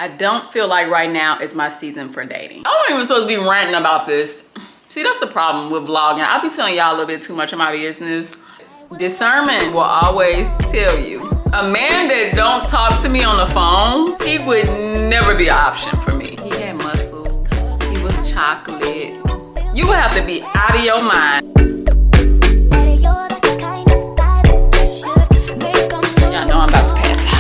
I don't feel like right now is my season for dating. I'm not even supposed to be ranting about this. See, that's the problem with vlogging. I'll be telling y'all a little bit too much of my business. Discernment will always tell you. A man that don't talk to me on the phone, he would never be an option for me. He had muscles, he was chocolate. You would have to be out of your mind. Y'all know I'm about to pass out.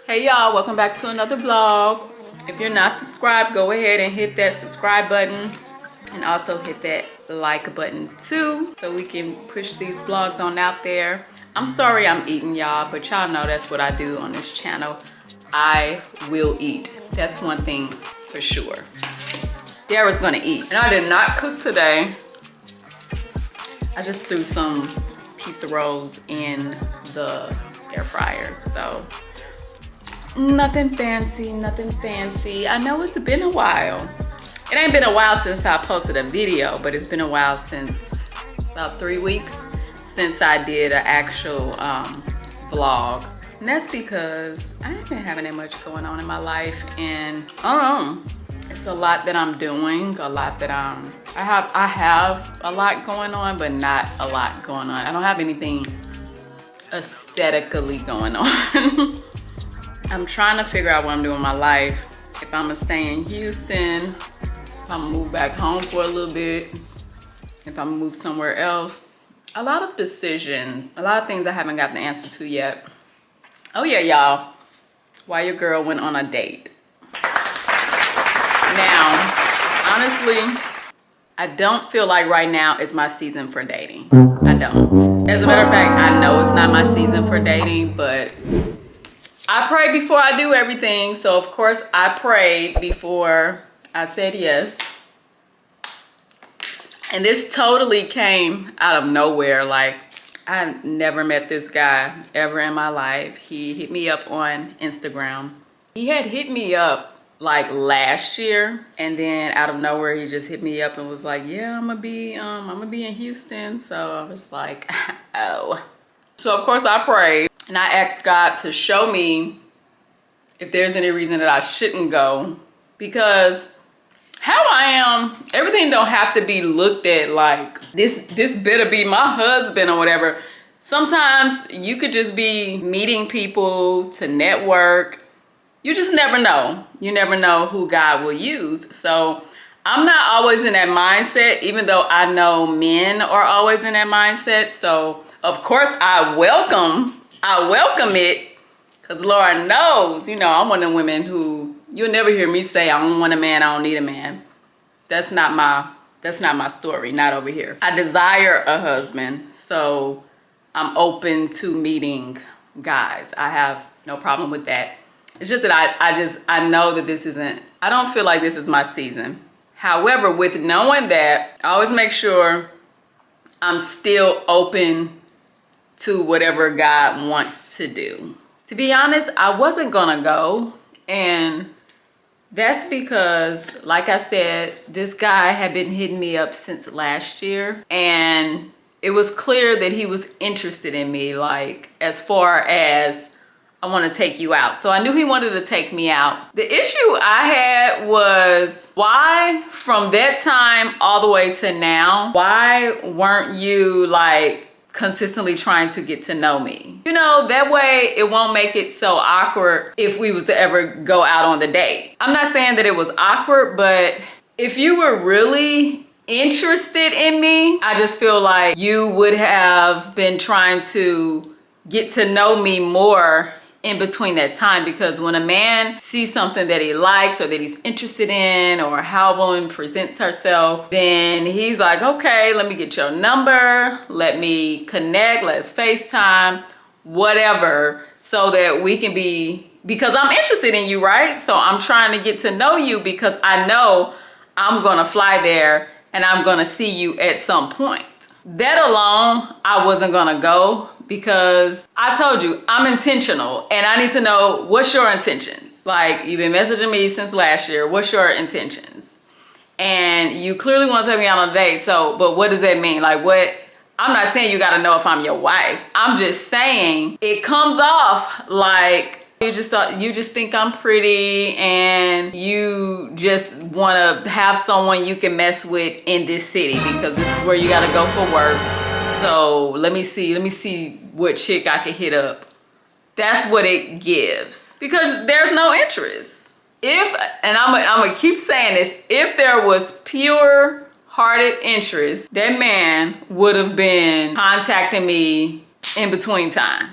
Hey y'all, welcome back to another vlog. If you're not subscribed, go ahead and hit that subscribe button and also hit that like button too, so we can push these vlogs on out there. I'm sorry I'm eating, y'all, but y'all know that's what I do on this channel. I will eat. That's one thing for sure. Darra's gonna eat. And I did not cook today. I just threw some pizza rolls in the air fryer, so nothing fancy, nothing fancy. I know it's been a while. It ain't been a while since I posted a video, but it's been a while since, it's about 3 weeks since I did an actual vlog. And that's because I ain't been having that much going on in my life, and I don't know, it's a lot that I'm doing, a lot that I have a lot going on, but not a lot going on. I don't have anything aesthetically going on. I'm trying to figure out what I'm doing in my life. If I'm gonna stay in Houston, if I'm gonna move back home for a little bit, if I'm gonna move somewhere else. A lot of decisions, a lot of things I haven't got the answer to yet. Oh yeah, y'all, why your girl went on a date. Now, honestly, I don't feel like right now is my season for dating. I don't. As a matter of fact, I know it's not my season for dating, but I pray before I do everything. So of course I prayed before I said yes. And this totally came out of nowhere. Like, I've never met this guy ever in my life. He hit me up on Instagram. He had hit me up like last year, and then out of nowhere he just hit me up and was like, yeah, I'm gonna be in Houston. So I was like, oh. So of course I prayed. And I asked God to show me if there's any reason that I shouldn't go, because how I am, everything don't have to be looked at like this better be my husband or whatever. Sometimes you could just be meeting people to network. You just never know. You never know who God will use. So I'm not always in that mindset, even though I know men are always in that mindset. So of course I welcome it, because Lord knows, you know, I'm one of the women who, you'll never hear me say I don't want a man, I don't need a man. That's not my story, not over here. I desire a husband, so I'm open to meeting guys. I have no problem with that. It's just that I know that I don't feel like this is my season. However, with knowing that, I always make sure I'm still open to whatever God wants to do. To be honest, I wasn't gonna go, and that's because, like I said, this guy had been hitting me up since last year, and it was clear that he was interested in me, like as far as I want to take you out. So I knew he wanted to take me out. The issue I had was, why from that time all the way to now, why weren't you like consistently trying to get to know me? You know, that way it won't make it so awkward if we was to ever go out on the date. I'm not saying that it was awkward, but if you were really interested in me, I just feel like you would have been trying to get to know me more in between that time, because when a man sees something that he likes or that he's interested in, or how a woman presents herself, then he's like, okay, let me get your number, let me connect, let's FaceTime, whatever, so that we can be, because I'm interested in you, right? So I'm trying to get to know you because I know I'm gonna fly there and I'm gonna see you at some point. That alone, I wasn't gonna go, because I told you I'm intentional and I need to know, what's your intentions? Like, you've been messaging me since last year, what's your intentions? And you clearly want to take me out on a date, so, but what does that mean? Like, what? I'm not saying you gotta know if I'm your wife. I'm just saying it comes off like you just think I'm pretty and you just want to have someone you can mess with in this city because this is where you got to go for work. So let me see what chick I can hit up. That's what it gives, because there's no interest. And I'm gonna keep saying this, if there was pure hearted interest, that man would have been contacting me in between time,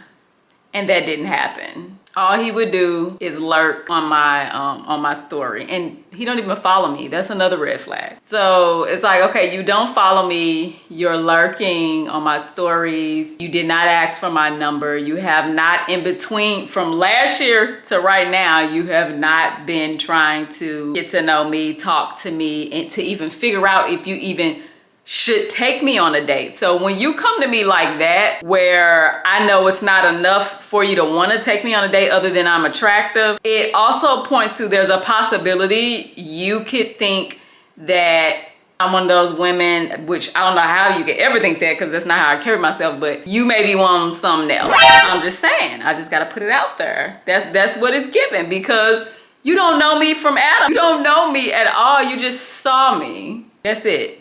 and that didn't happen. All he would do is lurk on my story, and he don't even follow me. That's another red flag. So it's like, okay, you don't follow me, you're lurking on my stories, you did not ask for my number, you have not, in between from last year to right now, you have not been trying to get to know me, talk to me, and to even figure out if you even should take me on a date. So when you come to me like that, where I know it's not enough for you to want to take me on a date other than I'm attractive, it also points to there's a possibility you could think that I'm one of those women, which I don't know how you could ever think that, because that's not how I carry myself, but you maybe want something else. I'm just saying, I just got to put it out there. That's what it's given, because you don't know me from Adam. You don't know me at all. You just saw me. That's it.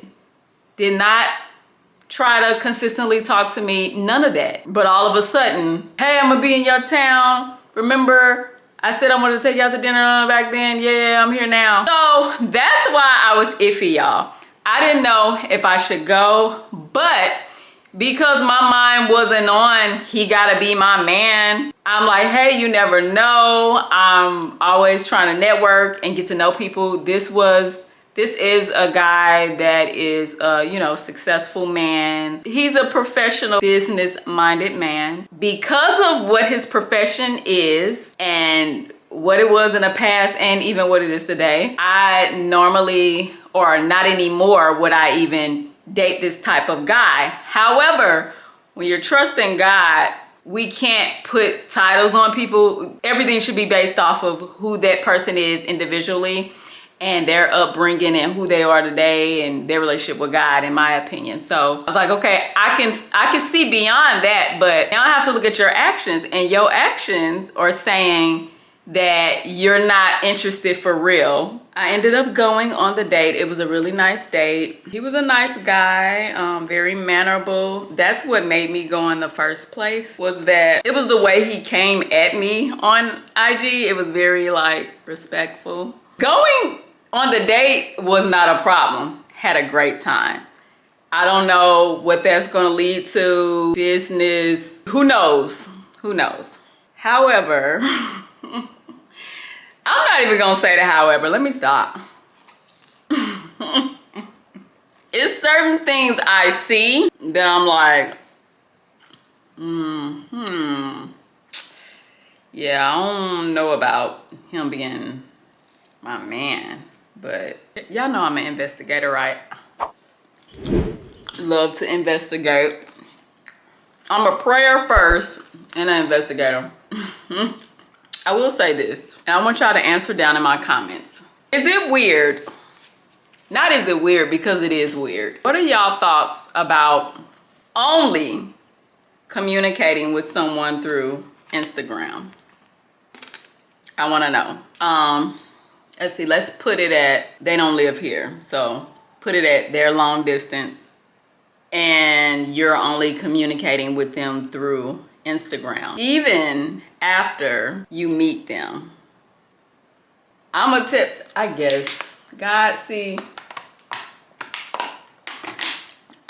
Did not try to consistently talk to me, none of that. But all of a sudden, hey, I'm gonna be in your town. Remember, I said I wanted to take you out to dinner back then? Yeah, I'm here now. So that's why I was iffy, y'all. I didn't know if I should go, but because my mind wasn't on, he gotta be my man, I'm like, hey, you never know. I'm always trying to network and get to know people. This is a guy that is a, successful man. He's a professional, business-minded man. Because of what his profession is and what it was in the past and even what it is today, I normally, or not anymore, would I even date this type of guy. However, when you're trusting God, we can't put titles on people. Everything should be based off of who that person is individually, and their upbringing and who they are today and their relationship with God, in my opinion. So I was like, okay, I can see beyond that, but now I have to look at your actions, and your actions are saying that you're not interested for real. I ended up going on the date. It was a really nice date. He was a nice guy, very mannerable. That's what made me go in the first place, was that it was the way he came at me on IG. It was very respectful. Going on the date was not a problem. Had a great time. I don't know what that's gonna lead to. Business, who knows? Who knows? However, I'm not even gonna say the however. Let me stop. It's certain things I see that I'm like, yeah, I don't know about him being my man. But y'all know I'm an investigator, right? Love to investigate. I'm a prayer first and an investigator. I will say this, and I want y'all to answer down in my comments. Is it weird? Not is it weird, because it is weird. What are y'all thoughts about only communicating with someone through Instagram? I want to know. Let's see, let's put it at, they don't live here. So put it at their long distance and you're only communicating with them through Instagram. Even after you meet them. I'm a tip, I guess. God, see,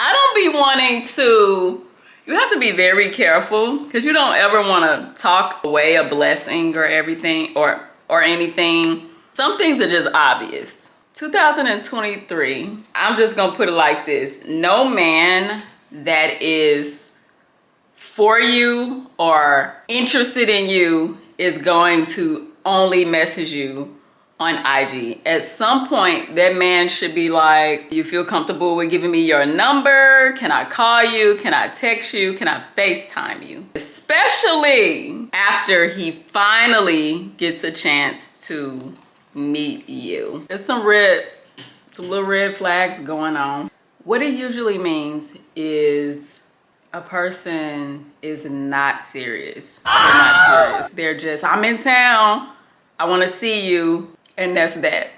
I don't be wanting to, You have to be very careful because you don't ever want to talk away a blessing or everything or anything. Some things are just obvious. 2023, I'm just gonna put it like this. No man that is for you or interested in you is going to only message you on IG. At some point, that man should be like, you feel comfortable with giving me your number? Can I call you? Can I text you? Can I FaceTime you? Especially after he finally gets a chance to meet you. There's some little red flags going on. What it usually means is a person is not serious. They're not serious. They're just, I'm in town, I want to see you. And that's that.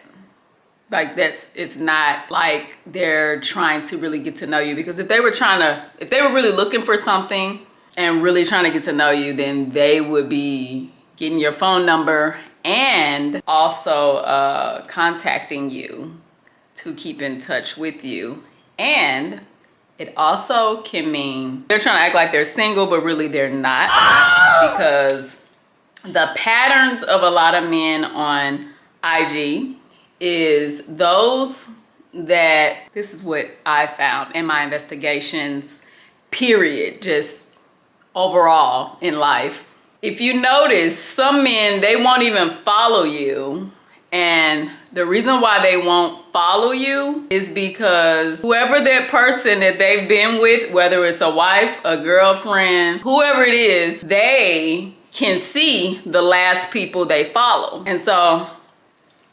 Like it's not like they're trying to really get to know you, because if they were really looking for something and really trying to get to know you, then they would be getting your phone number and also contacting you to keep in touch with you. And it also can mean they're trying to act like they're single, but really they're not, because the patterns of a lot of men on IG is those that, this is what I found in my investigations, period, just overall in life. If you notice, some men, they won't even follow you. And the reason why they won't follow you is because whoever that person that they've been with, whether it's a wife, a girlfriend, whoever it is, they can see the last people they follow. And so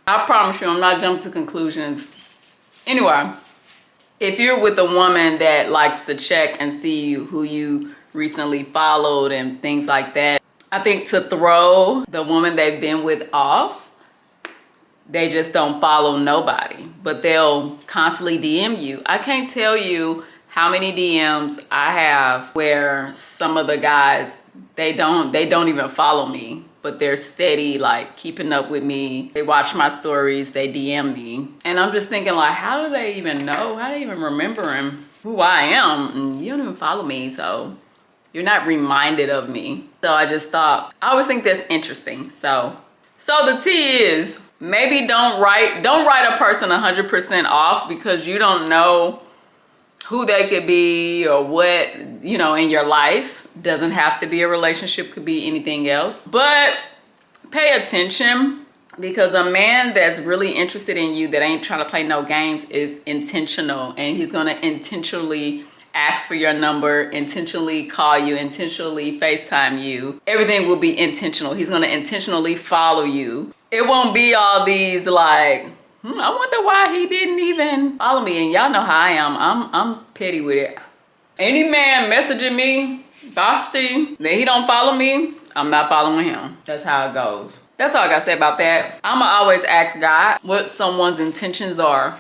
I promise you, I'm not jumping to conclusions. Anyway, if you're with a woman that likes to check and see who you recently followed and things like that, I think to throw the woman they've been with off, they just don't follow nobody, but they'll constantly DM you. I can't tell you how many DMs I have where some of the guys, they don't even follow me, but they're steady, like keeping up with me. They watch my stories, they DM me. And I'm just thinking like, how do they even know? How do they even remember who I am? And you don't even follow me, so you're not reminded of me. So I just thought, I always think that's interesting. So the tea is, maybe don't write a person 100% off, because you don't know who they could be or what, in your life. Doesn't have to be a relationship, could be anything else. But pay attention, because a man that's really interested in you, that ain't trying to play no games, is intentional, and he's gonna intentionally ask for your number, intentionally call you, intentionally FaceTime you. Everything will be intentional. He's gonna intentionally follow you. It won't be all these like, I wonder why he didn't even follow me. And y'all know how I am. I'm petty with it. Any man messaging me, Bosty, that he don't follow me, I'm not following him. That's how it goes. That's all I gotta say about that. I'ma always ask God what someone's intentions are.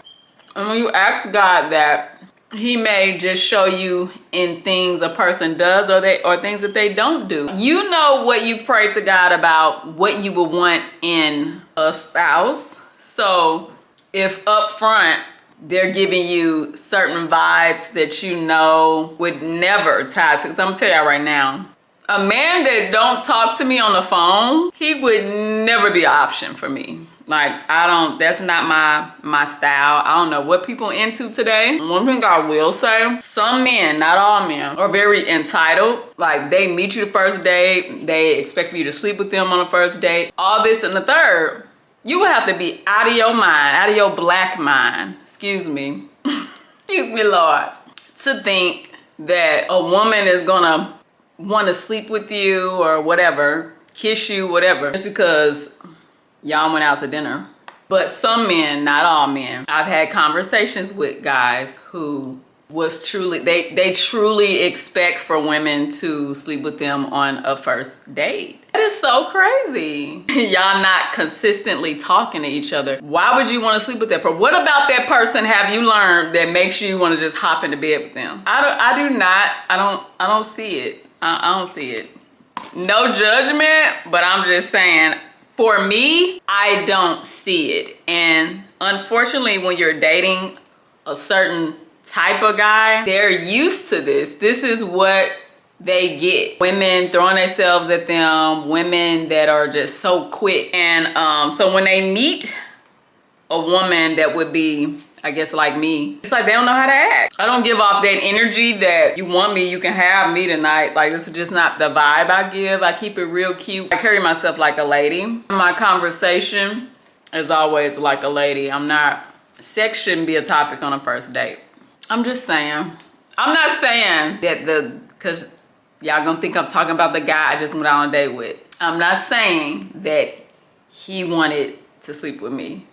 And when you ask God that, he may just show you in things a person does or things that they don't do. You know what you've prayed to God about, what you would want in a spouse. So if up front they're giving you certain vibes that you know would never tie to, because I'm gonna tell y'all right now, a man that don't talk to me on the phone, he would never be an option for me. Like, that's not my style. I don't know what people into today. One thing I will say, some men, not all men, are very entitled. Like, they meet you the first date, they expect for you to sleep with them on the first date, all this and the third. You would have to be out of your mind, out of your black mind, excuse me, excuse me, Lord, to think that a woman is gonna want to sleep with you or whatever, kiss you, whatever, just because y'all went out to dinner. But some men, not all men, I've had conversations with guys who was truly, they truly expect for women to sleep with them on a first date. That is so crazy. Y'all not consistently talking to each other. Why would you want to sleep with that person? What about that person have you learned that makes you want to just hop into bed with them? I don't see it. I don't see it. No judgment, but I'm just saying, for me, I don't see it. And unfortunately, when you're dating a certain type of guy, they're used to this. This is what they get. Women throwing themselves at them, women that are just so quick. And so when they meet a woman that would be, I guess, like me, it's like they don't know how to act. I don't give off that energy that you want me, you can have me tonight. Like, this is just not the vibe I give. I keep it real cute. I carry myself like a lady. My conversation is always like a lady. Sex shouldn't be a topic on a first date. I'm just saying. I'm not saying that because y'all gonna think I'm talking about the guy I just went on a date with. I'm not saying that he wanted to sleep with me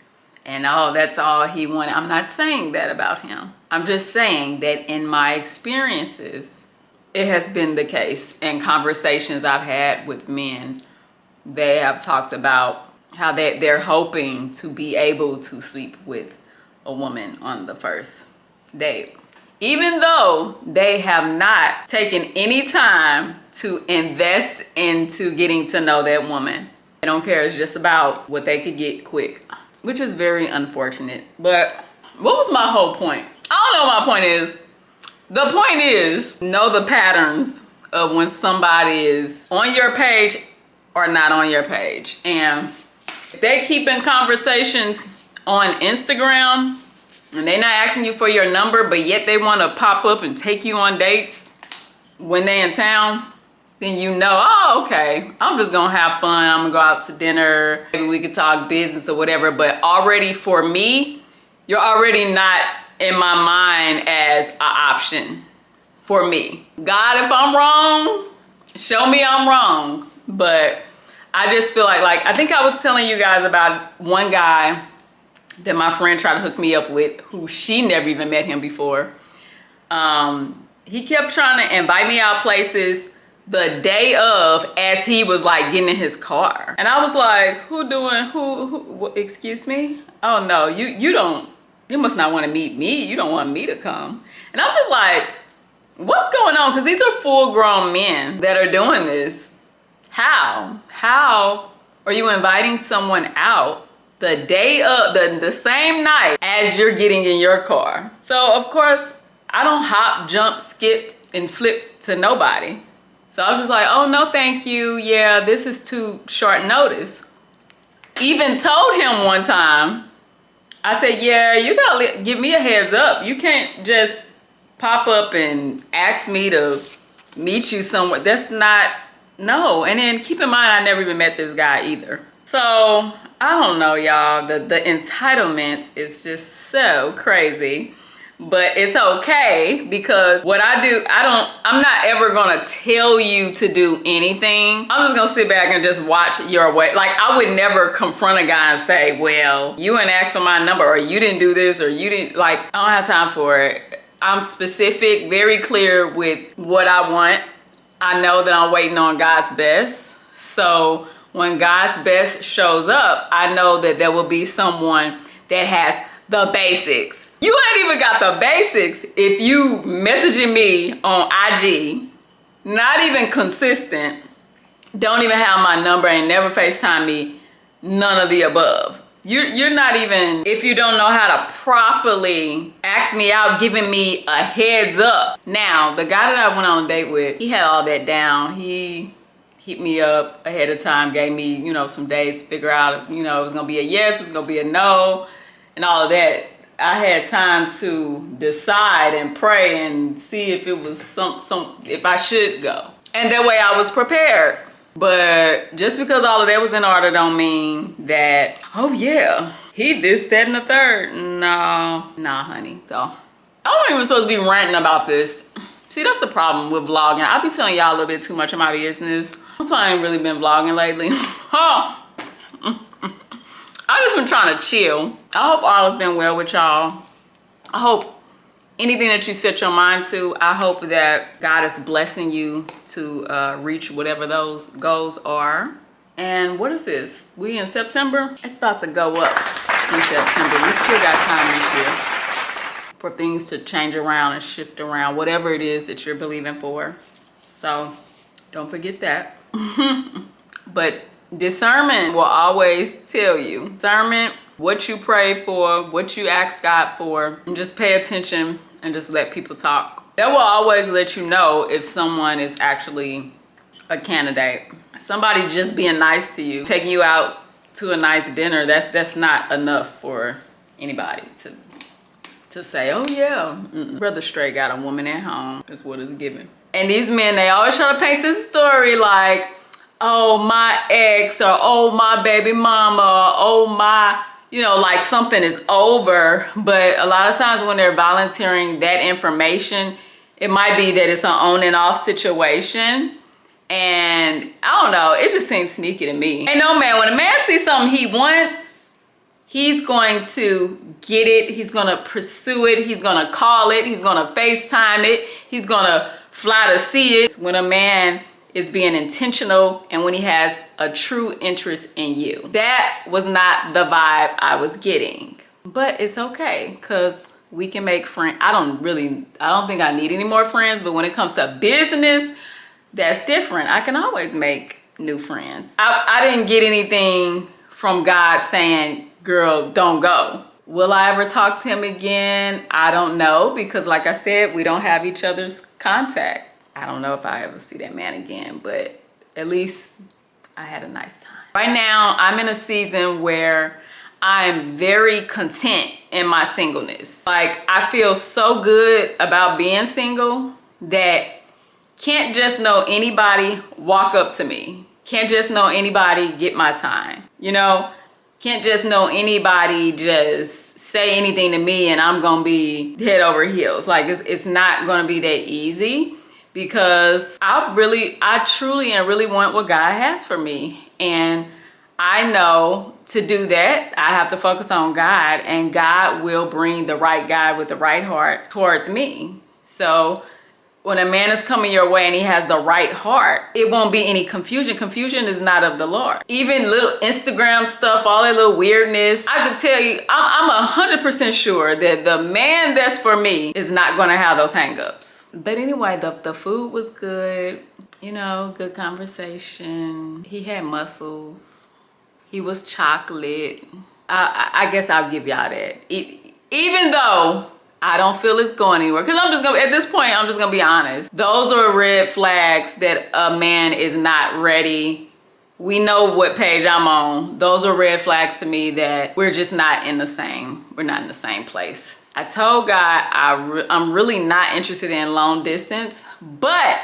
and oh, that's all he wanted. I'm not saying that about him. I'm just saying that in my experiences, it has been the case. In conversations I've had with men, they have talked about how they're hoping to be able to sleep with a woman on the first date, even though they have not taken any time to invest into getting to know that woman. They don't care. It's just about what they could get quick, which is very unfortunate. But what was my whole point? I don't know what my point is. The point is, know the patterns of when somebody is on your page or not on your page. And if they keep in conversations on Instagram and they're not asking you for your number, but yet they want to pop up and take you on dates when they in town, then you know, oh, okay, I'm just gonna have fun. I'm gonna go out to dinner. Maybe we could talk business or whatever. But already for me, you're already not in my mind as an option for me. God, if I'm wrong, show me I'm wrong. But I just feel like I think I was telling you guys about one guy that my friend tried to hook me up with, who she never even met him before. He kept trying to invite me out places the day of, as he was like getting in his car. And I was like, who, excuse me? Oh no, you must not want to meet me. You don't want me to come. And I'm just like, what's going on? Because these are full grown men that are doing this. How are you inviting someone out the day of, the same night as you're getting in your car? So of course, I don't hop, jump, skip, and flip to nobody. So I was just like, oh no, thank you. Yeah, this is too short notice. Even told him one time, I said, yeah, you gotta give me a heads up. You can't just pop up and ask me to meet you somewhere. That's not, no. And then keep in mind, I never even met this guy either. So I don't know, y'all. The entitlement is just so crazy. But it's okay, because what I do, I'm not ever gonna tell you to do anything. I'm just gonna sit back and just watch your way. Like, I would never confront a guy and say, well, you didn't ask for my number, or you didn't do this, or you didn't, like, I don't have time for it. I'm specific, very clear with what I want. I know that I'm waiting on God's best. So when God's best shows up, I know that there will be someone that has the basics. You ain't even got the basics if you messaging me on IG, not even consistent, don't even have my number, and never FaceTime me, none of the above. You're not even, if you don't know how to properly ask me out, giving me a heads up. Now, the guy that I went on a date with, he had all that down. He hit me up ahead of time, gave me, some days to figure out, it was gonna be a yes, it's gonna be a no, and all of that. I had time to decide and pray and see if it was if I should go. And that way I was prepared. But just because all of that was in order don't mean that, oh yeah, he this, that, and the third. No, nah, honey. So I'm not even supposed to be ranting about this. See, that's the problem with vlogging. I be telling y'all a little bit too much of my business. That's why I ain't really been vlogging lately. I've just been trying to chill. I hope all has been well with y'all. I hope anything that you set your mind to, I hope that God is blessing you to reach whatever those goals are. And what is this? We in September? It's about to go up in September. We still got time this year for things to change around and shift around, whatever it is that you're believing for. So don't forget that. But discernment will always tell you. Discernment, what you pray for, what you ask God for, and just pay attention and just let people talk. That will always let you know if someone is actually a candidate. Somebody just being nice to you, taking you out to a nice dinner, that's not enough for anybody to say, oh yeah, brother straight got a woman at home. That's what it's given. And these men, they always try to paint this story like, oh, my ex, or oh, my baby mama, or oh, my, you know, like something is over. But a lot of times when they're volunteering that information, it might be that it's an on and off situation. And I don't know, it just seems sneaky to me. And no, man, when a man sees something he wants, he's going to get it. He's going to pursue it. He's going to call it. He's going to FaceTime it. He's going to fly to see it. When a man is being intentional and when he has a true interest in you. That was not the vibe I was getting. But it's okay, because we can make friends. I don't think I need any more friends, but when it comes to business, that's different. I can always make new friends. I didn't get anything from God saying, girl, don't go. Will I ever talk to him again? I don't know, because like I said, we don't have each other's contact. I don't know if I ever see that man again, but at least I had a nice time. Right now, I'm in a season where I'm very content in my singleness. Like, I feel so good about being single that can't just know anybody walk up to me. Can't just know anybody get my time. You know, can't just know anybody just say anything to me and I'm gonna be head over heels. Like, it's not gonna be that easy, because I truly and really want what God has for me. And I know to do that, I have to focus on God, and God will bring the right guy with the right heart towards me. So when a man is coming your way and he has the right heart, it won't be any confusion. Confusion is not of the Lord. Even little Instagram stuff, all that little weirdness, I can tell you, I'm 100% sure that the man that's for me is not gonna have those hangups. But anyway, the food was good, you know, good conversation. He had muscles. He was chocolate. I guess I'll give y'all that. Even though I don't feel it's going anywhere, because at this point, I'm just gonna be honest. Those are red flags that a man is not ready. We know what page I'm on. Those are red flags to me that we're just not in the same place. I told God I'm really not interested in long distance, but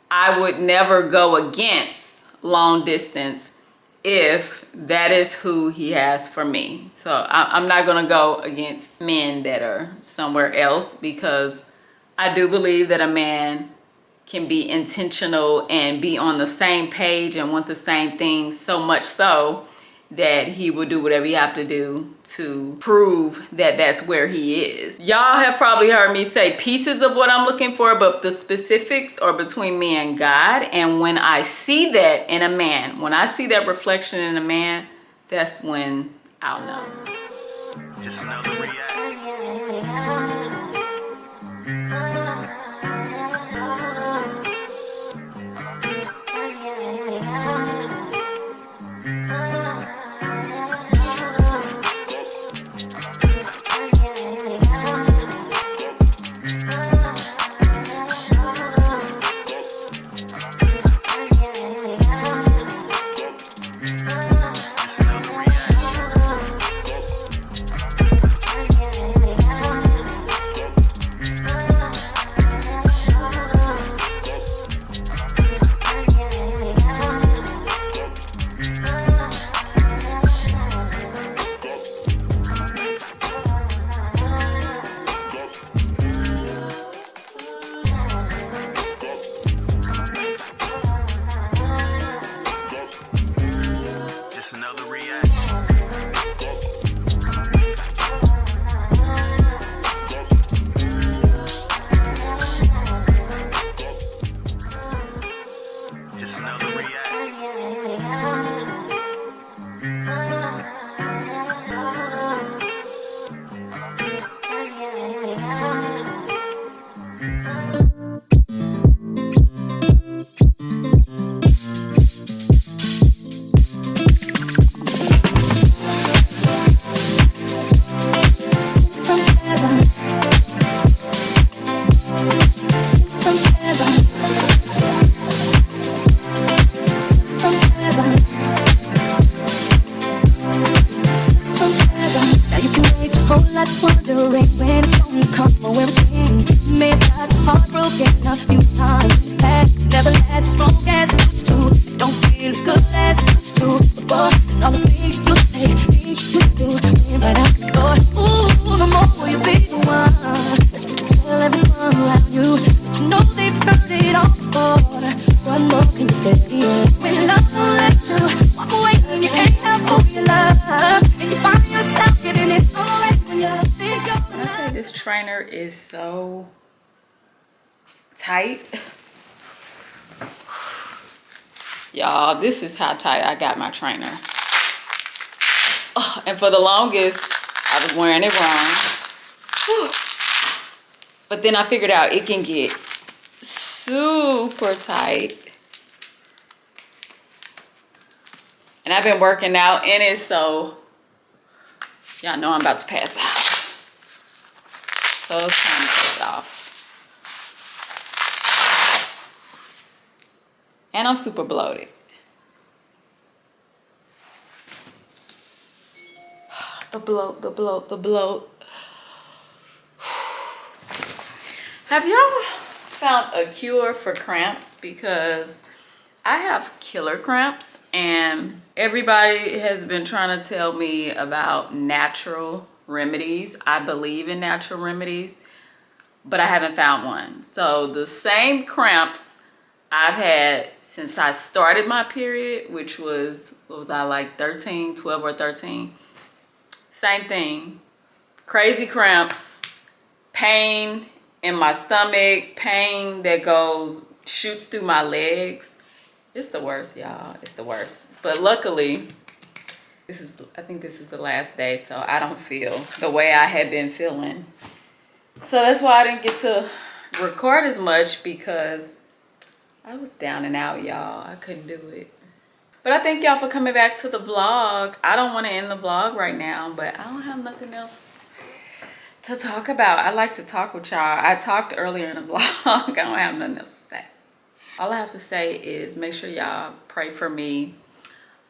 I would never go against long distance if that is who he has for me. So I'm not gonna go against men that are somewhere else, because I do believe that a man can be intentional and be on the same page and want the same things, so much so that he will do whatever you have to do to prove that that's where he is. Y'all have probably heard me say pieces of what I'm looking for, but the specifics are between me and God. And when I see that in a man, when I see that reflection in a man, that's when I'll know. Just another react. tight. Y'all, this is how tight I got my trainer. Oh, and for the longest, I was wearing it wrong. Whew. But then I figured out it can get super tight. And I've been working out in it, so y'all know I'm about to pass out. So it's time to take it off. And I'm super bloated. The bloat, the bloat, the bloat. Have y'all found a cure for cramps? Because I have killer cramps and everybody has been trying to tell me about natural remedies. I believe in natural remedies, but I haven't found one. So the same cramps I've had since I started my period, which was, what was I, like 13, 12 or 13? Same thing. Crazy cramps, pain in my stomach, pain that shoots through my legs. It's the worst, y'all. It's the worst. But luckily, I think this is the last day, so I don't feel the way I had been feeling. So that's why I didn't get to record as much, because I was down and out, y'all. I couldn't do it. But I thank y'all for coming back to the vlog. I don't want to end the vlog right now, but I don't have nothing else to talk about. I like to talk with y'all. I talked earlier in the vlog. I don't have nothing else to say. All I have to say is make sure y'all pray for me.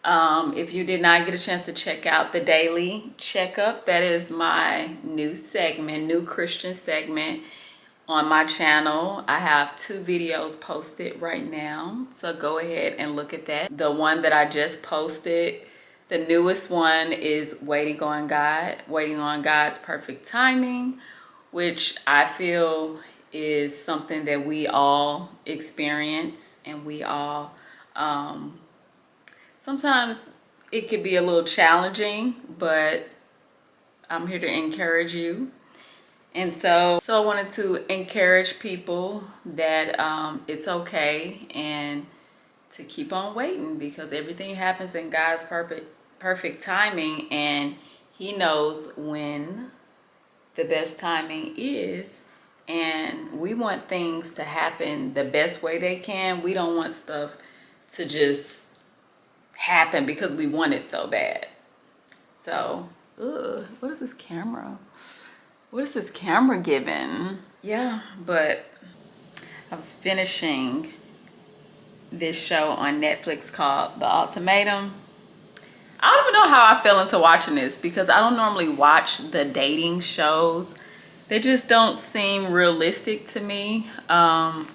If you did not get a chance to check out the daily checkup, that is my new segment, new Christian segment on my channel. I have 2 videos posted right now, so go ahead and look at that. The one that I just posted, the newest one, is waiting on God, waiting on God's perfect timing, which I feel is something that we all experience, and we all sometimes it could be a little challenging, but I'm here to encourage you. And so I wanted to encourage people that it's okay and to keep on waiting, because everything happens in God's perfect timing, and He knows when the best timing is. And we want things to happen the best way they can. We don't want stuff to just happen because we want it so bad. So, what is this camera? What is this camera giving? Yeah, but I was finishing this show on Netflix called The Ultimatum. I don't even know how I fell into watching this, because I don't normally watch the dating shows. They just don't seem realistic to me. I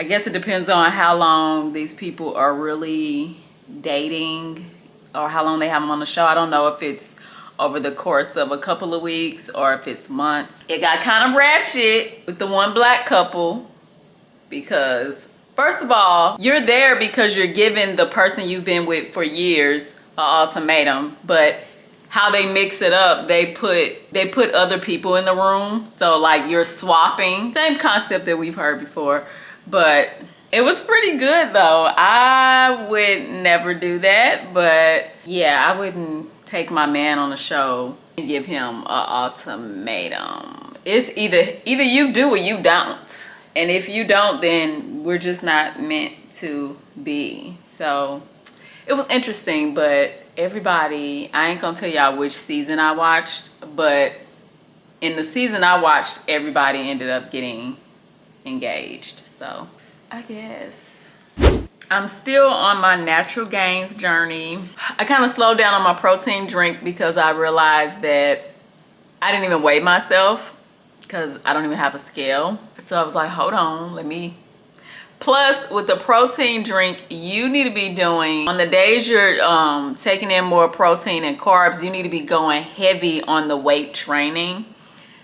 guess it depends on how long these people are really dating, or how long they have them on the show. I don't know if it's over the course of a couple of weeks or if it's months. It got kind of ratchet with the one black couple, because first of all, you're there because you're giving the person you've been with for years an ultimatum, but how they mix it up, they put other people in the room, so like you're swapping. Same concept that we've heard before, but it was pretty good though. I would never do that, but yeah, I wouldn't take my man on a show and give him an ultimatum. It's either you do or you don't, and if you don't, then we're just not meant to be. So it was interesting, but everybody, I ain't gonna tell y'all which season I watched, but in the season I watched, everybody ended up getting engaged. So I guess I'm still on my natural gains journey. I kind of slowed down on my protein drink because I realized that I didn't even weigh myself, because I don't even have a scale. So I was like, hold on, let me. Plus, with the protein drink, you need to be doing, on the days you're taking in more protein and carbs, you need to be going heavy on the weight training.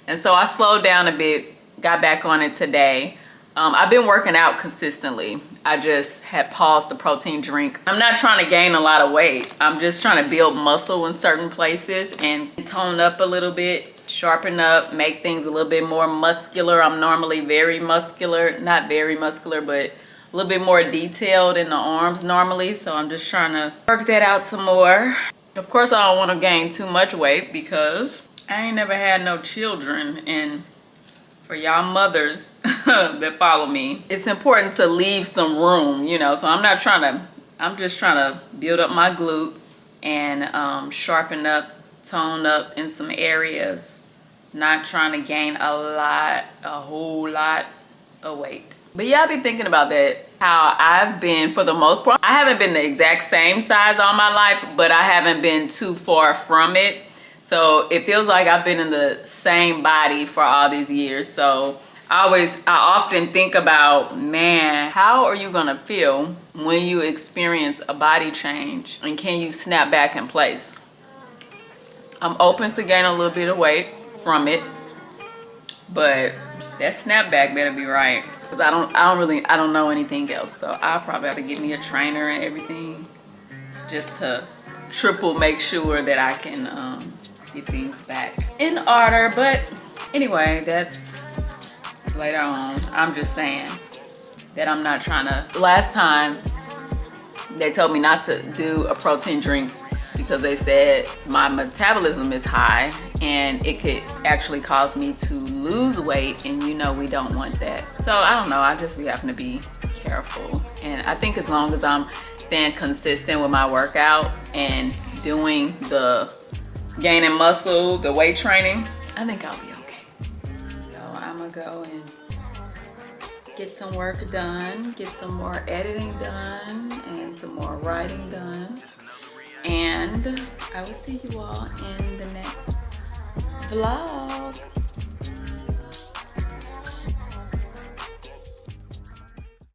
And so I slowed down a bit, got back on it today. I've been working out consistently. I just had paused the protein drink. I'm not trying to gain a lot of weight. I'm just trying to build muscle in certain places and tone up a little bit. sharpen up, make things a little bit more muscular. I'm normally very muscular, not very muscular, but a little bit more detailed in the arms normally. So I'm just trying to work that out some more. Of course, I don't want to gain too much weight because I ain't never had no children. And for y'all mothers that follow me, it's important to leave some room, you know. So I'm just trying to build up my glutes and sharpen up, tone up in some areas. Not trying to gain a whole lot of weight. But yeah, I've been thinking about that, how I've been, for the most part, I haven't been the exact same size all my life, but I haven't been too far from it. So it feels like I've been in the same body for all these years. So I often think about, man, how are you gonna feel when you experience a body change, and can you snap back in place? I'm open to gain a little bit of weight from it, but that snapback better be right, because I don't know anything else. So I'll probably have to get me a trainer and everything just to triple make sure that I can get things back in order. But anyway, that's later on. I'm just saying that I'm not trying to. Last time they told me not to do a protein drink because they said my metabolism is high and it could actually cause me to lose weight, and you know we don't want that. So I don't know, I just be having to be careful. And I think as long as I'm staying consistent with my workout and doing the gaining muscle, the weight training, I think I'll be okay. So I'm gonna go and get some work done, get some more editing done, and some more writing done. And I will see you all in the next vlog.